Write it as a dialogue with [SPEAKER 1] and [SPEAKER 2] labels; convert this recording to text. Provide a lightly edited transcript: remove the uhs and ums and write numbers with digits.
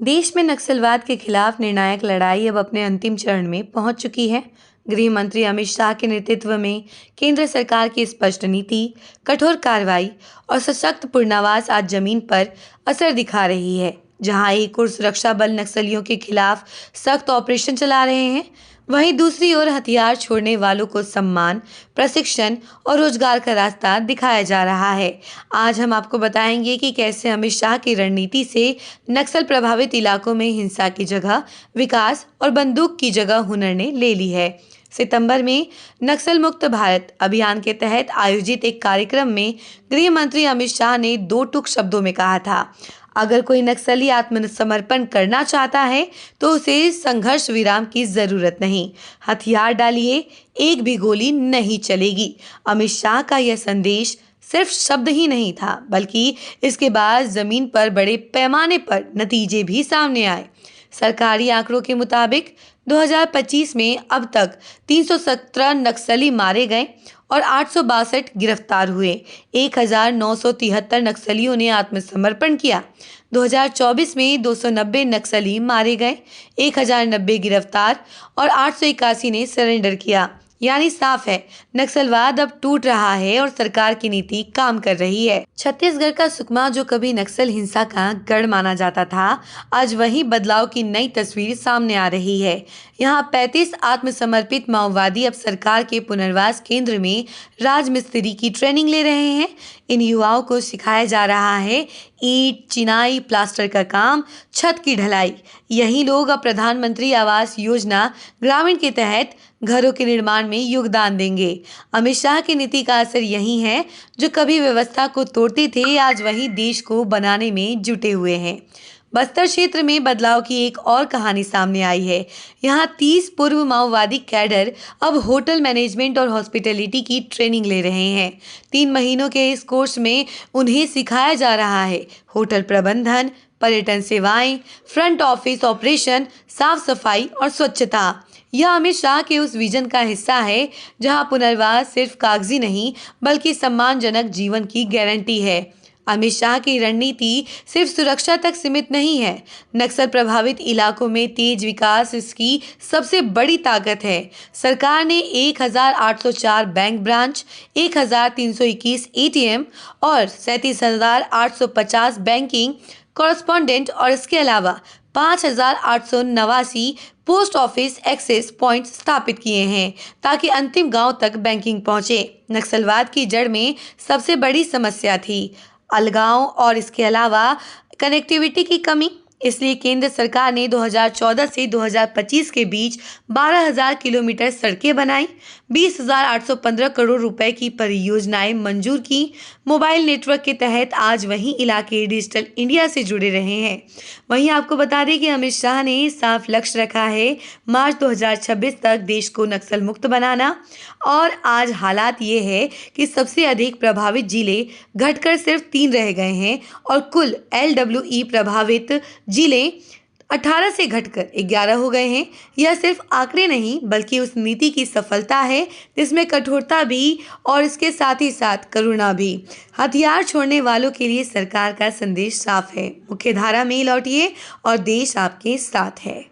[SPEAKER 1] देश में नक्सलवाद के खिलाफ निर्णायक लड़ाई अब अपने अंतिम चरण में पहुंच चुकी है। गृह मंत्री अमित शाह के नेतृत्व में केंद्र सरकार की स्पष्ट नीति, कठोर कार्रवाई और सशक्त पुनर्वास आज जमीन पर असर दिखा रही है। जहां एक ओर सुरक्षा बल नक्सलियों के खिलाफ सख्त ऑपरेशन चला रहे हैं, वहीं दूसरी ओर हथियार छोड़ने वालों को सम्मान, प्रशिक्षण और रोजगार का रास्ता दिखाया जा रहा है। आज हम आपको बताएंगे कि कैसे अमित शाह की रणनीति से नक्सल प्रभावित इलाकों में हिंसा की जगह विकास और बंदूक की जगह हुनर ने ले ली है। सितंबर में नक्सल मुक्त भारत अभियान के तहत आयोजित एक कार्यक्रम में गृह मंत्री अमित शाह ने दो टूक शब्दों में कहा था, अगर कोई नक्सली आत्मसमर्पण करना चाहता है तो उसे संघर्ष विराम की जरूरत नहीं, हथियार डालिए, एक भी गोली नहीं चलेगी। अमित शाह का यह संदेश सिर्फ शब्द ही नहीं था, बल्कि इसके बाद जमीन पर बड़े पैमाने पर नतीजे भी सामने आए। सरकारी आंकड़ों के मुताबिक 2025 में अब तक 317 नक्सली मारे गए और 862 गिरफ्तार हुए। 1973 नक्सलियों ने आत्मसमर्पण किया। 2024 में 290 नक्सली मारे गए, 1090 गिरफ्तार और 881 ने सरेंडर किया। यानी साफ है, नक्सलवाद अब टूट रहा है और सरकार की नीति काम कर रही है। छत्तीसगढ़ का सुकमा, जो कभी नक्सल हिंसा का गढ़ माना जाता था, आज वही बदलाव की नई तस्वीर सामने आ रही है। यहाँ 35 आत्मसमर्पित माओवादी अब सरकार के पुनर्वास केंद्र में राजमिस्त्री की ट्रेनिंग ले रहे हैं। इन युवाओं को सिखाया जा रहा है ईंट, चिनाई, प्लास्टर का काम, छत की ढलाई। यही लोग अब प्रधानमंत्री आवास योजना ग्रामीण के तहत घरों के निर्माण में योगदान देंगे। अमित शाह की नीति का असर यही है, जो कभी व्यवस्था को तोड़ते थे, आज वही देश को बनाने में जुटे हुए हैं। बस्तर क्षेत्र में बदलाव की एक और कहानी सामने आई है। यहाँ 30 पूर्व माओवादी कैडर अब होटल मैनेजमेंट और हॉस्पिटैलिटी की ट्रेनिंग ले रहे हैं। 3 महीनों के इस कोर्स में उन्हें सिखाया जा रहा है होटल प्रबंधन, पर्यटन सेवाएं, फ्रंट ऑफिस ऑपरेशन, साफ सफाई और स्वच्छता। यह अमित शाह के उस विजन का हिस्सा है जहां पुनर्वास सिर्फ कागजी नहीं, बल्कि सम्मानजनक जीवन की गारंटी है। अमित शाह की रणनीति सिर्फ सुरक्षा तक सीमित नहीं है। नक्सल प्रभावित इलाकों में तेज विकास इसकी सबसे बड़ी ताकत है। सरकार ने 1804 बैंक ब्रांच, 1321 एटीएम और 37,850 बैंकिंग कॉरेस्पॉन्डेंट और इसके अलावा 5,889 पोस्ट ऑफिस एक्सेस पॉइंट स्थापित किए हैं, ताकि अंतिम गांव तक बैंकिंग पहुंचे। नक्सलवाद की जड़ में सबसे बड़ी समस्या थी अलगाव और इसके अलावा कनेक्टिविटी की कमी। इसलिए केंद्र सरकार ने 2014 से 2025 के बीच 12,000 किलोमीटर सड़कें बनाई, 20,815 करोड़ रुपए की परियोजनाएं मंजूर की। मोबाइल नेटवर्क के तहत आज वही इलाके डिजिटल इंडिया से जुड़े रहे हैं। वहीं आपको बता दें कि अमित शाह ने साफ लक्ष्य रखा है मार्च 2026 तक देश को नक्सल मुक्त बनाना। और आज हालात ये है कि सबसे अधिक प्रभावित जिले घटकर सिर्फ 3 रह गए हैं और कुल LWE प्रभावित जिले 18 से घटकर 11 हो गए हैं। यह सिर्फ आंकड़े नहीं, बल्कि उस नीति की सफलता है जिसमें कठोरता भी और इसके साथ ही साथ करुणा भी। हथियार छोड़ने वालों के लिए सरकार का संदेश साफ है, मुख्य धारा में लौटिए और देश आपके साथ है।